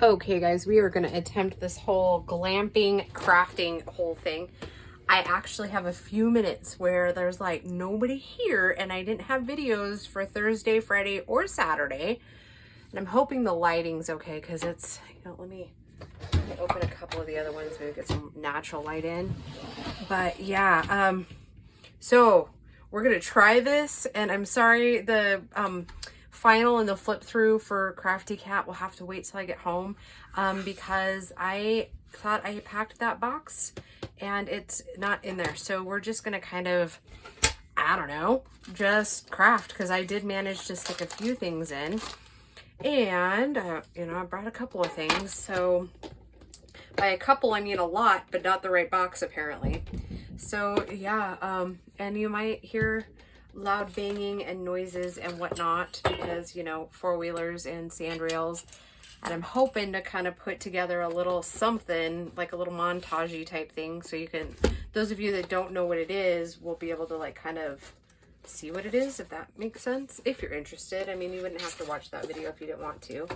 Okay guys, we are going to attempt this whole glamping crafting whole thing. I actually have a few minutes where there's like nobody here and I didn't have videos for Thursday, Friday, or Saturday. And I'm hoping the lighting's okay because it's, let me open a couple of the other ones, maybe get some natural light in. But yeah, so we're going to try this, and I'm sorry, the final and the flip through for Crafty Cat will have to wait till I get home because I thought I packed that box and it's not in there. So we're just gonna kind of, I don't know, just craft, because I did manage to stick a few things in, and I brought a couple of things. So by a couple I mean a lot, but not the right box apparently. So yeah, and you might hear loud banging and noises and whatnot because, four-wheelers and sand rails. And I'm hoping to kind of put together a little something, like a little montage-y type thing, so you can, those of you that don't know what it is will be able to like kind of see what it is, if that makes sense, if you're interested. I mean, you wouldn't have to watch that video if you didn't want to.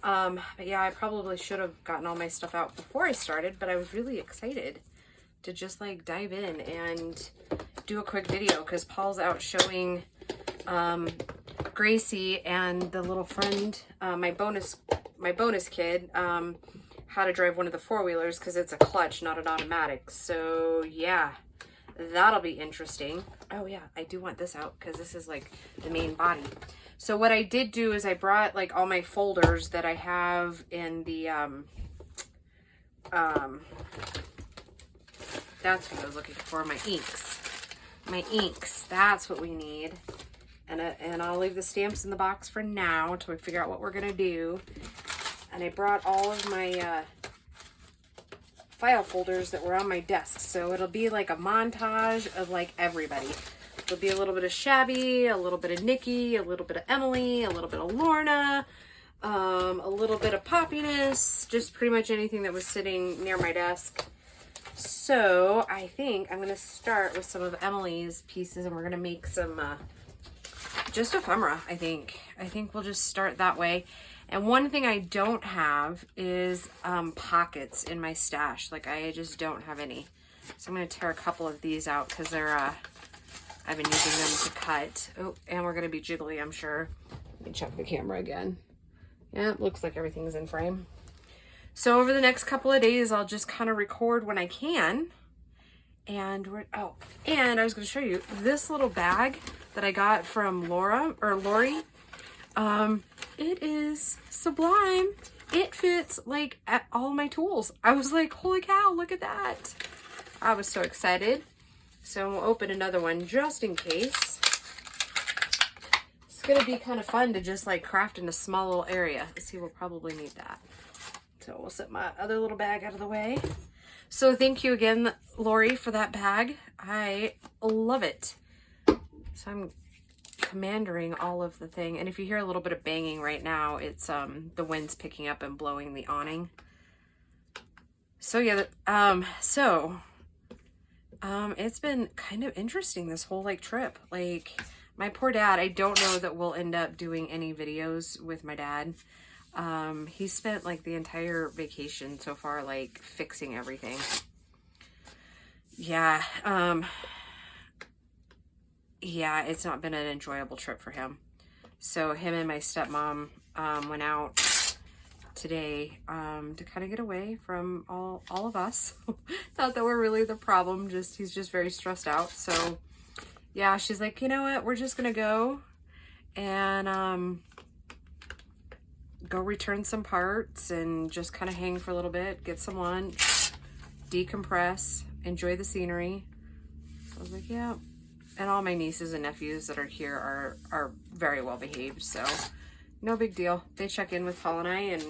But yeah, I probably should have gotten all my stuff out before I started, but I was really excited to just like dive in and do a quick video because Paul's out showing Gracie and the little friend, my bonus kid, how to drive one of the four-wheelers because it's a clutch, not an automatic. So yeah, that'll be interesting. Oh yeah, I do want this out because this is like the main body. So what I did do is I brought like all my folders that I have in the that's what I was looking for, my inks. My inks, that's what we need. And I'll leave the stamps in the box for now until we figure out what we're gonna do. And I brought all of my file folders that were on my desk. So it'll be like a montage of like everybody. It'll be a little bit of Shabby, a little bit of Nikki, a little bit of Emily, a little bit of Lorna, a little bit of Poppiness, just pretty much anything that was sitting near my desk. So I think I'm going to start with some of Emily's pieces, and we're going to make some just ephemera, I think. I think we'll just start that way. And one thing I don't have is pockets in my stash. Like, I just don't have any. So I'm going to tear a couple of these out because they're, I've been using them to cut. Oh, and we're going to be jiggly, I'm sure. Let me check the camera again. Yeah, it looks like everything's in frame. So over the next couple of days, I'll just kind of record when I can. And and I was going to show you this little bag that I got from Lori. It is sublime. It fits like at all my tools. I was like, holy cow, look at that. I was so excited. So we'll open another one just in case. It's going to be kind of fun to just like craft in a small little area. Let's see, we'll probably need that. So we'll set my other little bag out of the way. So thank you again, Lori, for that bag. I love it. So I'm commandering all of the thing. And if you hear a little bit of banging right now, it's the wind's picking up and blowing the awning. So yeah, it's been kind of interesting, this whole like trip. Like, my poor dad, I don't know that we'll end up doing any videos with my dad. He spent like the entire vacation so far like fixing everything. Yeah, yeah, it's not been an enjoyable trip for him. So him and my stepmom went out today to kind of get away from all of us. Not that we're really the problem, just he's just very stressed out. So yeah, she's like, you know what, we're just gonna go and go return some parts and just kind of hang for a little bit, get some lunch, decompress, enjoy the scenery. So I was like, yeah. And all my nieces and nephews that are here are very well behaved, so no big deal. They check in with Paul and I, and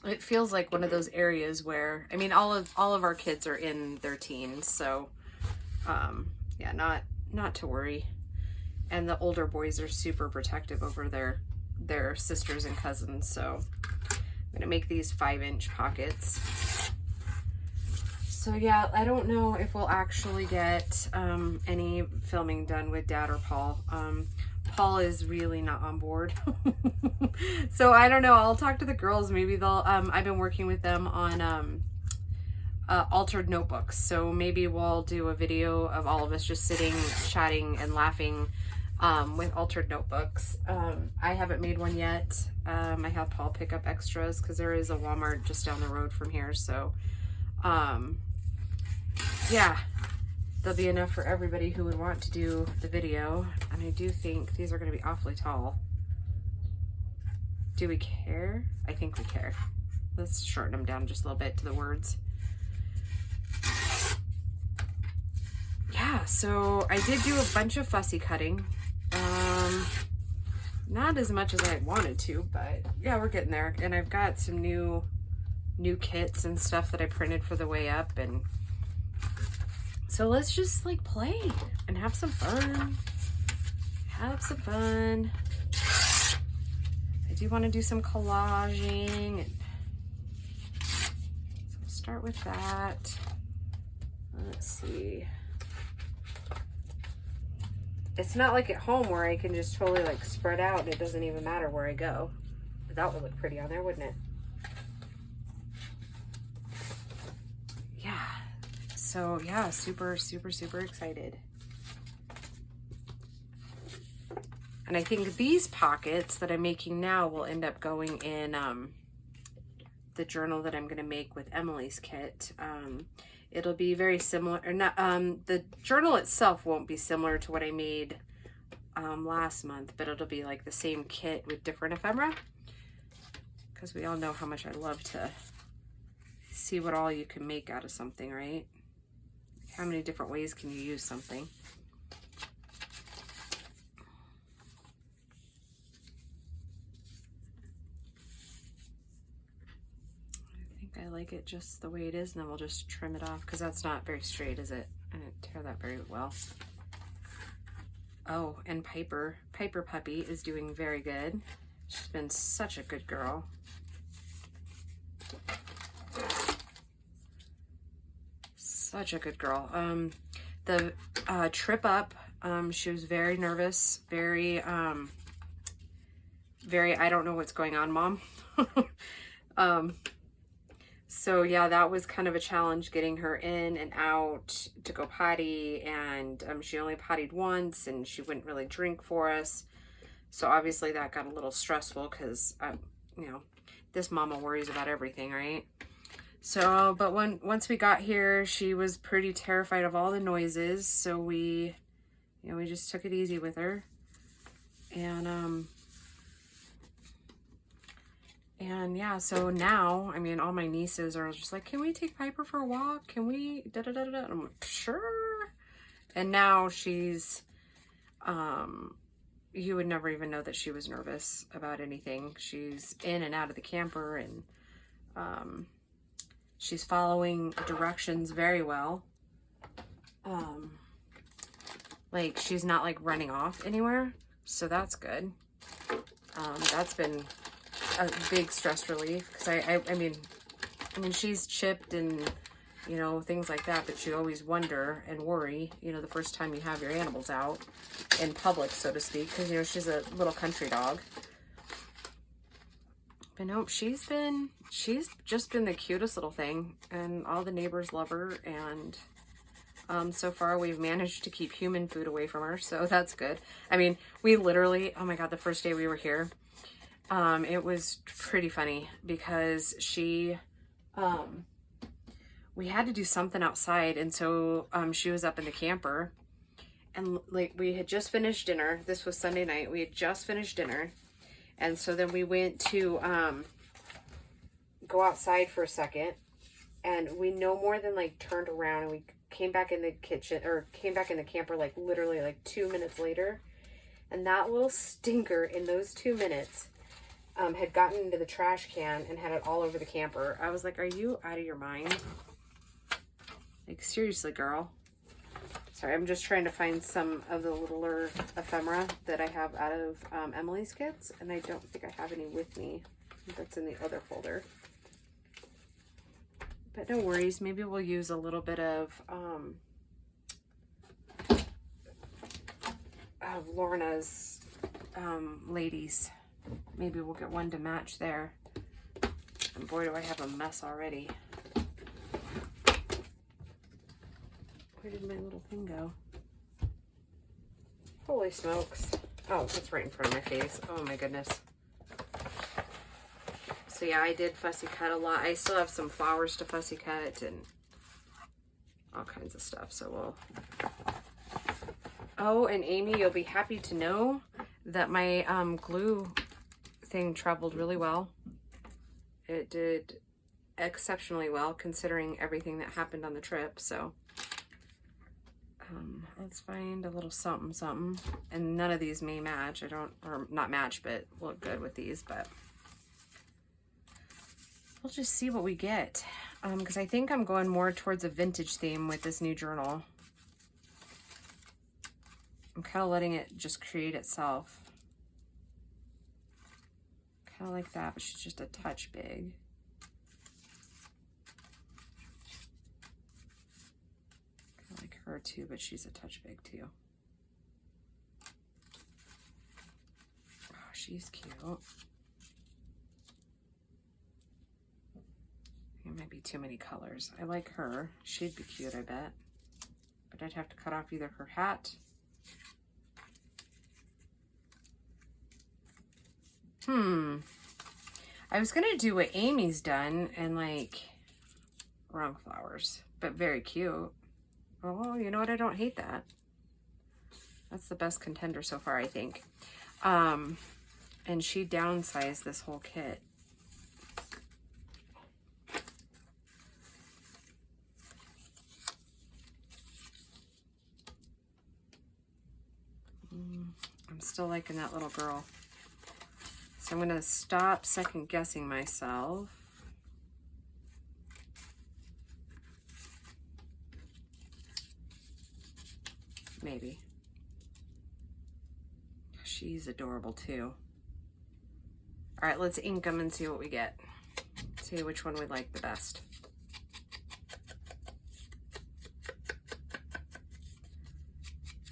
it feels like one of those areas where, I mean, all of our kids are in their teens, so yeah, not to worry. And the older boys are super protective over their sisters and cousins. So I'm gonna make these 5-inch pockets. So yeah, I don't know if we'll actually get any filming done with Dad or Paul. Paul is really not on board. So I don't know. I'll talk to the girls. Maybe they'll, I've been working with them on altered notebooks. So maybe we'll do a video of all of us just sitting, chatting, and laughing with altered notebooks. I haven't made one yet. I have Paul pick up extras because there is a Walmart just down the road from here. So yeah, there'll be enough for everybody who would want to do the video. And I do think these are going to be awfully tall. Do we care? I think we care. Let's shorten them down just a little bit to the words. Yeah, so I did do a bunch of fussy cutting. Not as much as I wanted to, but yeah, we're getting there. And I've got some new kits and stuff that I printed for the way up, and so let's just like play and have some fun. Have some fun. I do want to do some collaging, and so we'll start with that. Let's see. It's not like at home where I can just totally like spread out and it doesn't even matter where I go. But that would look pretty on there, wouldn't it? Yeah. So yeah, super, super, super excited. And I think these pockets that I'm making now will end up going in the journal that I'm going to make with Emily's kit. It'll be very similar, or not, the journal itself won't be similar to what I made last month, but it'll be like the same kit with different ephemera, because we all know how much I love to see what all you can make out of something, right? How many different ways can you use something? I like it just the way it is, and then we'll just trim it off because that's not very straight, is it? I didn't tear that very well. Oh, and Piper Puppy is doing very good. She's been such a good girl. Such a good girl. The trip up, she was very nervous, very I don't know what's going on, Mom. So yeah, that was kind of a challenge getting her in and out to go potty, and she only pottied once and she wouldn't really drink for us. So obviously that got a little stressful because, you know, this mama worries about everything, right? So, but once we got here, she was pretty terrified of all the noises. So we, you know, we just took it easy with her. And yeah, so now, I mean, all my nieces are just like, can we take Piper for a walk? Can we da-da-da-da-da? I'm like, sure. And now she's, you would never even know that she was nervous about anything. She's in and out of the camper, and she's following directions very well. Like, she's not like running off anywhere. So that's good. That's been a big stress relief, because I mean she's chipped and, you know, things like that, but you always wonder and worry, you know, the first time you have your animals out in public, so to speak, because, you know, she's a little country dog. But nope, she's just been the cutest little thing, and all the neighbors love her, and so far we've managed to keep human food away from her, so that's good. I mean, we literally, oh my god, the first day we were here, it was pretty funny because we had to do something outside, and so she was up in the camper, and like we had just finished dinner. This was Sunday night. We had just finished dinner, and so then we went to go outside for a second, and we no more than like turned around, and we came back in the kitchen, or came back in the camper like literally like 2 minutes later, and that little stinker in those 2 minutes had gotten into the trash can and had it all over the camper. I was like, are you out of your mind? Like, seriously, girl. Sorry, I'm just trying to find some of the littler ephemera that I have out of Emily's kits, and I don't think I have any with me. That's in the other folder. But no worries, maybe we'll use a little bit of Lorna's ladies. Maybe we'll get one to match there. And boy, do I have a mess already. Where did my little thing go? Holy smokes. Oh, it's right in front of my face. Oh my goodness. So yeah, I did fussy cut a lot. I still have some flowers to fussy cut and all kinds of stuff. So we'll... Oh, and Amy, you'll be happy to know that my glue thing traveled really well. It did exceptionally well considering everything that happened on the trip. So let's find a little something something. And none of these may match. Or not match, but look good with these. But we'll just see what we get. Because I think I'm going more towards a vintage theme with this new journal. I'm kind of letting it just create itself. Kind of like that, but she's just a touch big. Kind of like her too, but she's a touch big too. Oh, she's cute. It might be too many colors. I like her. She'd be cute, I bet. But I'd have to cut off either her hat. I was gonna do what Amy's done and like wrong flowers, but very cute. Oh, you know what? I don't hate that. That's the best contender so far, I think. And she downsized this whole kit. I'm still liking that little girl. So I'm going to stop second guessing myself. Maybe. She's adorable too. All right, let's ink them and see what we get. See which one we like the best.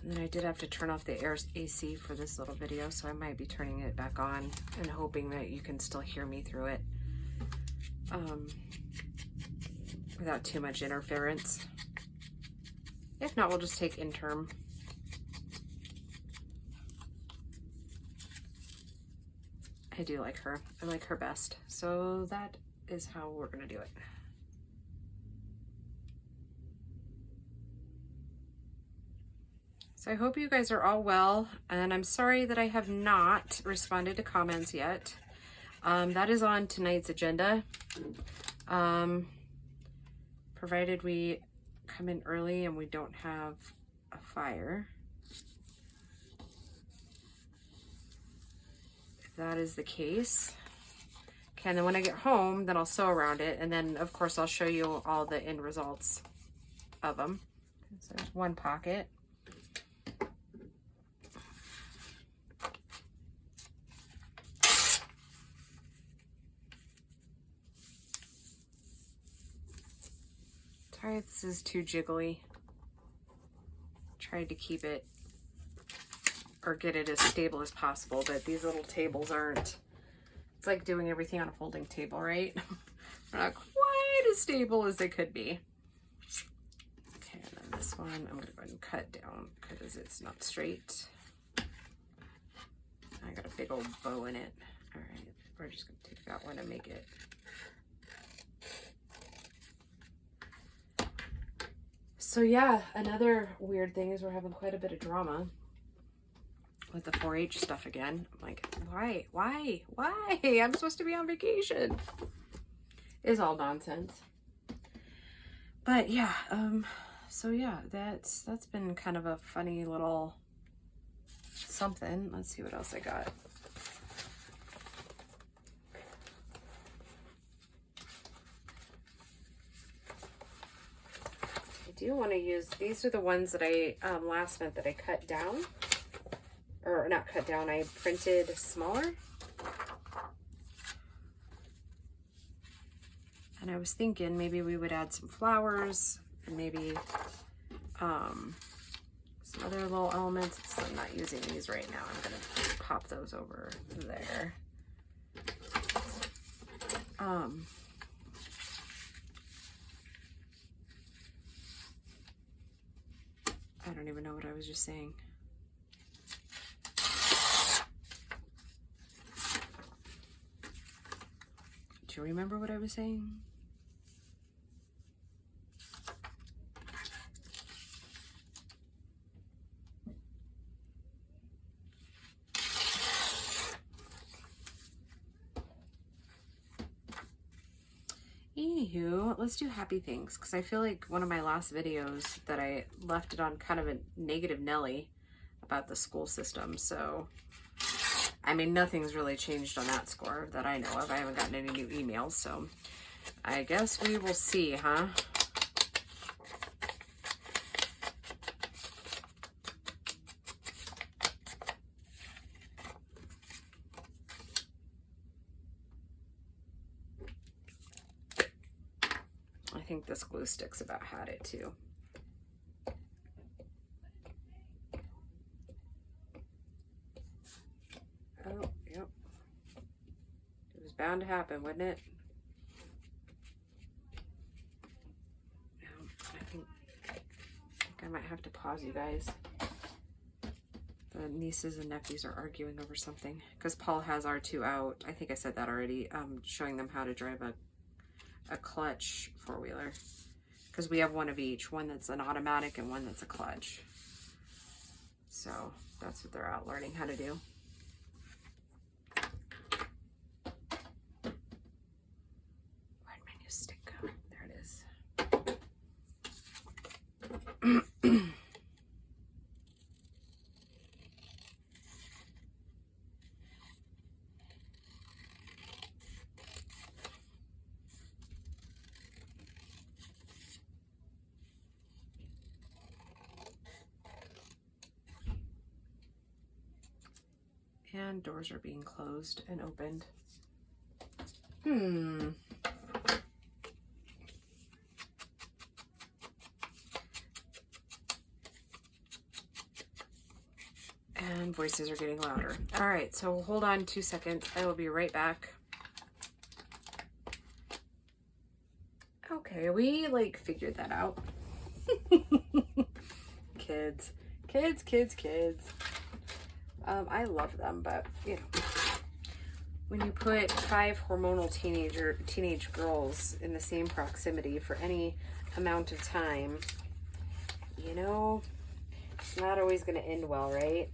And then I did have to turn off the AC for this little video, so I might be turning it back on and hoping that you can still hear me through it without too much interference. If not, we'll just take interim. I do like her. I like her best. So that is how we're gonna do it. So I hope you guys are all well, and I'm sorry that I have not responded to comments yet. That is on tonight's agenda. Provided we come in early and we don't have a fire. If that is the case. Okay, and then when I get home, then I'll sew around it, and then of course I'll show you all the end results of them. So there's one pocket. Sorry if this is too jiggly. Tried to keep it or get it as stable as possible, but these little tables aren't. It's like doing everything on a folding table, right? They're not quite as stable as they could be. Okay, and then this one I'm gonna go ahead and cut down because it's not straight. I got a big old bow in it. All right, we're just gonna take that one and make it. So yeah, another weird thing is we're having quite a bit of drama with the 4-H stuff again. I'm like, why? I'm supposed to be on vacation. It's all nonsense. But yeah, so yeah, that's been kind of a funny little something. Let's see what else I got. I do want to use, these are the ones that I last month that I cut down, or not cut down, I printed smaller. And I was thinking maybe we would add some flowers and maybe some other little elements. I'm not using these right now. I'm gonna pop those over there. I don't even know what I was just saying. Do you remember what I was saying? Anywho, let's do happy things, because I feel like one of my last videos that I left it on kind of a negative Nelly about the school system. So, I mean, nothing's really changed on that score that I know of. I haven't gotten any new emails, so I guess we will see, huh? I think this glue stick's about had it too. Oh, yep. It was bound to happen, wouldn't it? I think I might have to pause you guys. The nieces and nephews are arguing over something because Paul has R2 out. I think I said that already. Showing them how to drive a clutch four-wheeler, because we have one of each, one that's an automatic and one that's a clutch. So that's what they're out learning how to do. Where'd my new stick go? There it is. And doors are being closed and opened. And voices are getting louder. All right, so hold on 2 seconds. I will be right back. Okay, we like figured that out. Kids. I love them, but you know, when you put 5 hormonal teenage girls in the same proximity for any amount of time, you know, it's not always going to end well, right?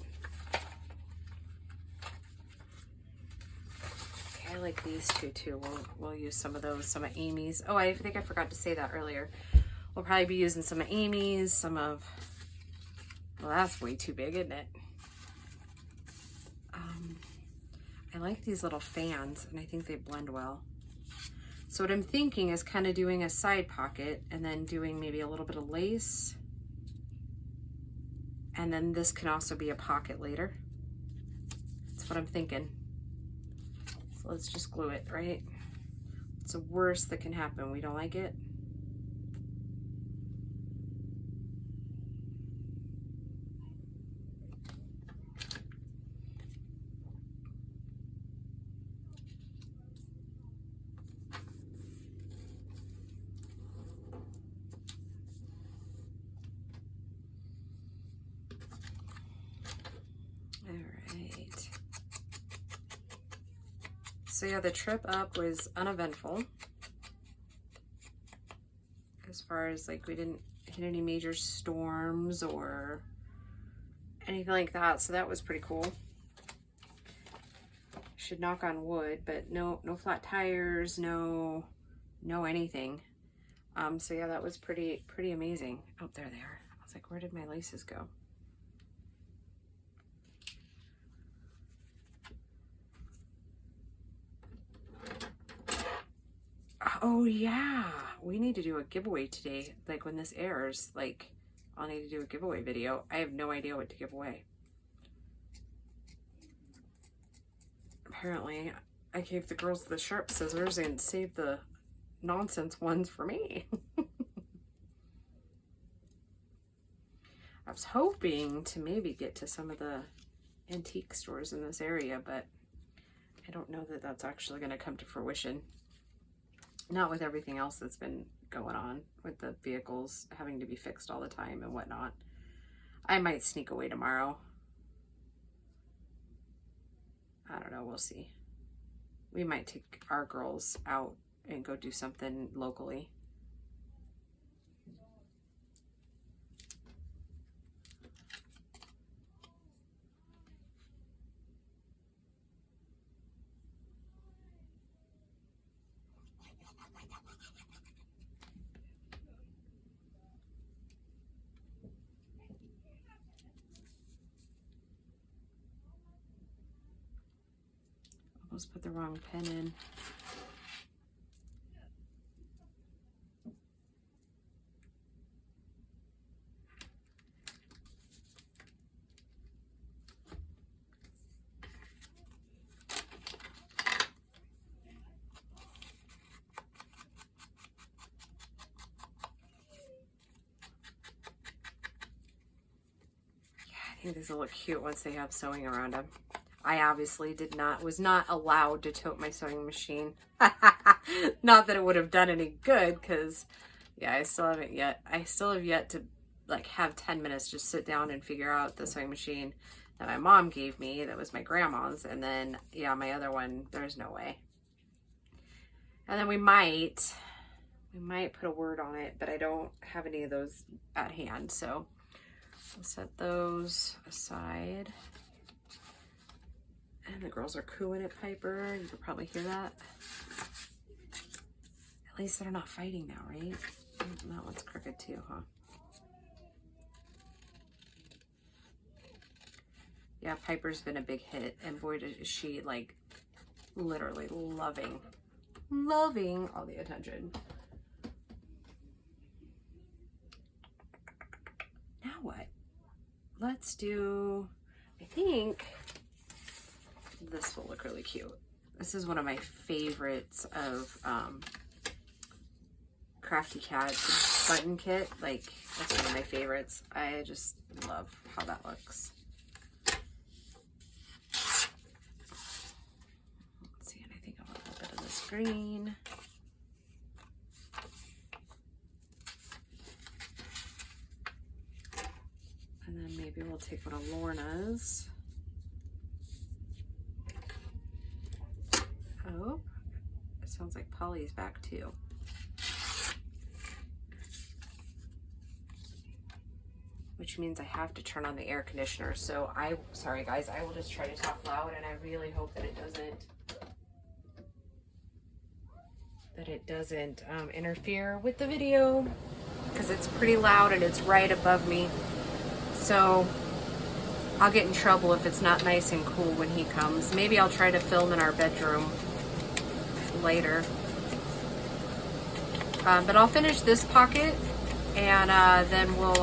Okay, I like these two too. We'll use some of those, some of Amy's. Oh, I think I forgot to say that earlier. We'll probably be using some of Amy's, some of, well, that's way too big, isn't it? I like these little fans, and I think they blend well. So what I'm thinking is kind of doing a side pocket and then doing maybe a little bit of lace. And then this can also be a pocket later. That's what I'm thinking. So let's just glue it, right? It's the worst that can happen. We don't like it. So yeah, the trip up was uneventful. As far as like, we didn't hit any major storms or anything like that. So that was pretty cool. Should knock on wood, but no flat tires, no anything. So yeah, that was pretty amazing. Oh, there they are. I was like, where did my laces go? Oh yeah, we need to do a giveaway today. Like when this airs, like I'll need to do a giveaway video. I have no idea what to give away. Apparently I gave the girls the sharp scissors and saved the nonsense ones for me. I was hoping to maybe get to some of the antique stores in this area, but I don't know that that's actually going to come to fruition. Not with everything else that's been going on with the vehicles having to be fixed all the time and whatnot. I might sneak away tomorrow. I don't know, we'll see. We might take our girls out and go do something locally. Almost put the wrong pen in. I think these will look cute once they have sewing around them. I obviously was not allowed to tote my sewing machine. Not that it would have done any good, because yeah, I still have yet to like have 10 minutes just sit down and figure out the sewing machine that my mom gave me, that was my grandma's, and then yeah, my other one, there's no way. And then we might put a word on it, but I don't have any of those at hand, so we'll set those aside. And the girls are cooing at Piper. You can probably hear that. At least they're not fighting now, right? That one's crooked too, huh? Yeah, Piper's been a big hit, and boy, is she like literally loving all the attention. Now what? Let's do, I think this will look really cute. This is one of my favorites of Crafty Cat's button kit. Like, that's one of my favorites. I just love how that looks. Let's see, and I think I want a little bit of this green. And then maybe we'll take one of Lorna's. Oh, it sounds like Polly's back too. Which means I have to turn on the air conditioner. So sorry guys, I will just try to talk loud, and I really hope that it doesn't interfere with the video, because it's pretty loud and it's right above me. So I'll get in trouble if it's not nice and cool when he comes. Maybe I'll try to film in our bedroom later. But I'll finish this pocket, and then we'll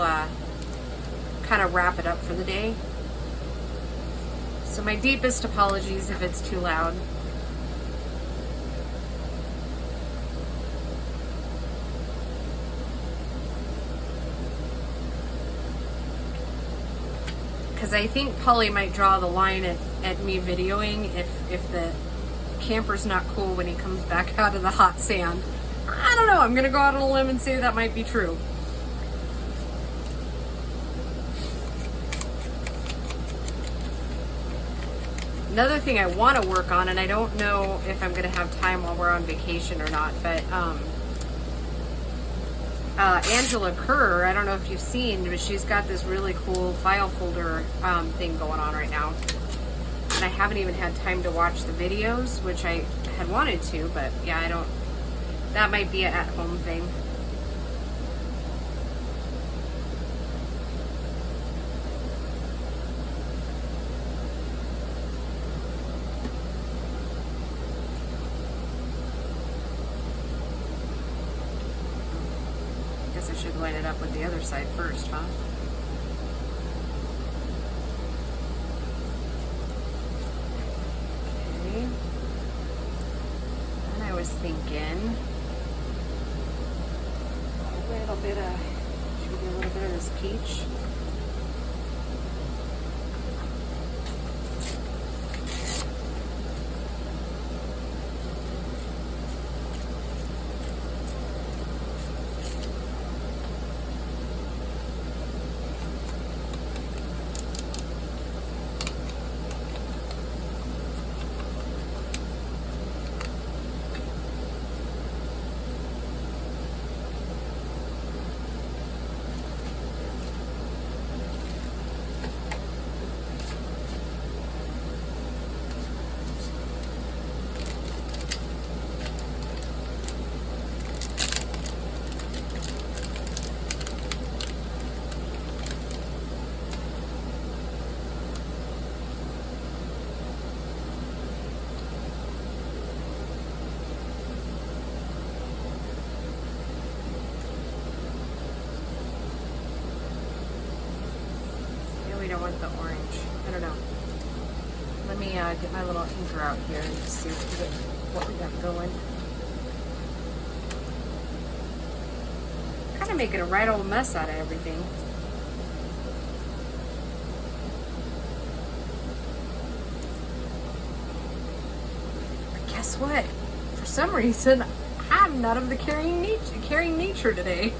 kind of wrap it up for the day. So my deepest apologies if it's too loud. Because I think Polly might draw the line at me videoing if the camper's not cool when he comes back out of the hot sand. I don't know, I'm gonna go out on a limb and say that might be true. Another thing I want to work on, and I don't know if I'm going to have time while we're on vacation or not, but Angela Kerr, I don't know if you've seen, but she's got this really cool file folder thing going on right now. And I haven't even had time to watch the videos, which I had wanted to, but yeah, that might be an at-home thing. I should line it up with the other side first, huh? Okay. And I was thinking should we do a little bit of this peach? get my little inker out here and just see what we got going. Kind of making a right old mess out of everything. But guess what? For some reason, I'm not of the caring nature today.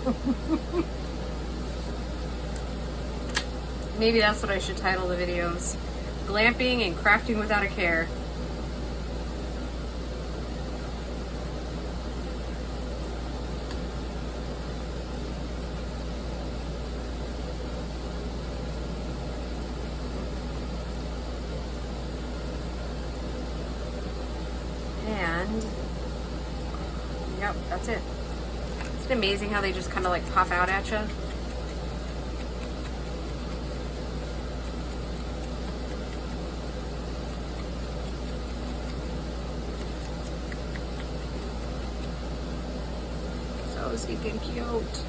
Maybe that's what I should title the videos. Glamping and crafting without a care. And yep, that's it. Isn't it amazing how they just kind of like pop out at you? So stinking cute.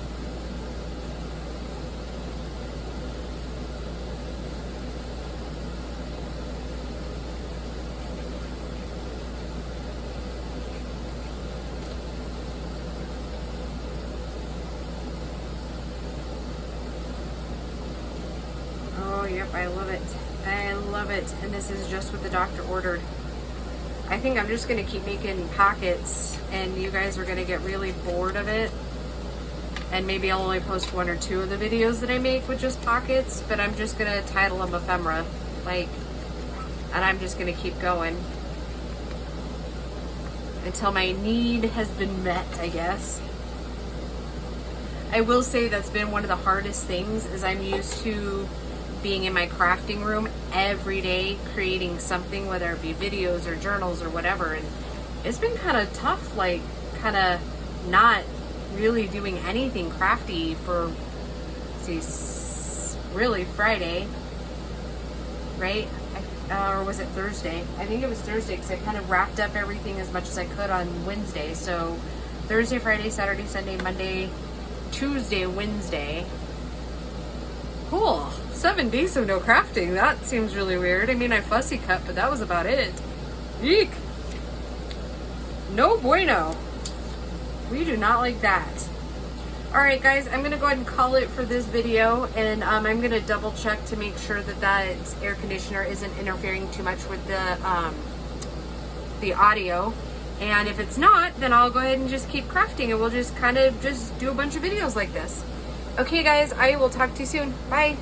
Oh, yep, I love it. I love it. And this is just what the doctor ordered. I think I'm just going to keep making pockets, and you guys are going to get really bored of it. And maybe I'll only post 1 or 2 of the videos that I make with just pockets, but I'm just going to title them ephemera. Like, and I'm just going to keep going until my need has been met, I guess. I will say that's been one of the hardest things, is I'm used to being in my crafting room every day creating something, whether it be videos or journals or whatever, and it's been kind of tough, like kind of not really doing anything crafty for, see, really Friday, right? Or was it Thursday? I think it was Thursday, because I kind of wrapped up everything as much as I could on Wednesday. So Thursday, Friday, Saturday, Sunday, Monday, Tuesday, Wednesday. Cool. 7 days of no crafting. That seems really weird. I mean, I fussy cut, but that was about it. Eek. No bueno. We do not like that. Alright guys, I'm going to go ahead and call it for this video, and I'm going to double check to make sure that that air conditioner isn't interfering too much with the audio. And if it's not, then I'll go ahead and just keep crafting, and we'll just kind of just do a bunch of videos like this. Okay guys, I will talk to you soon. Bye.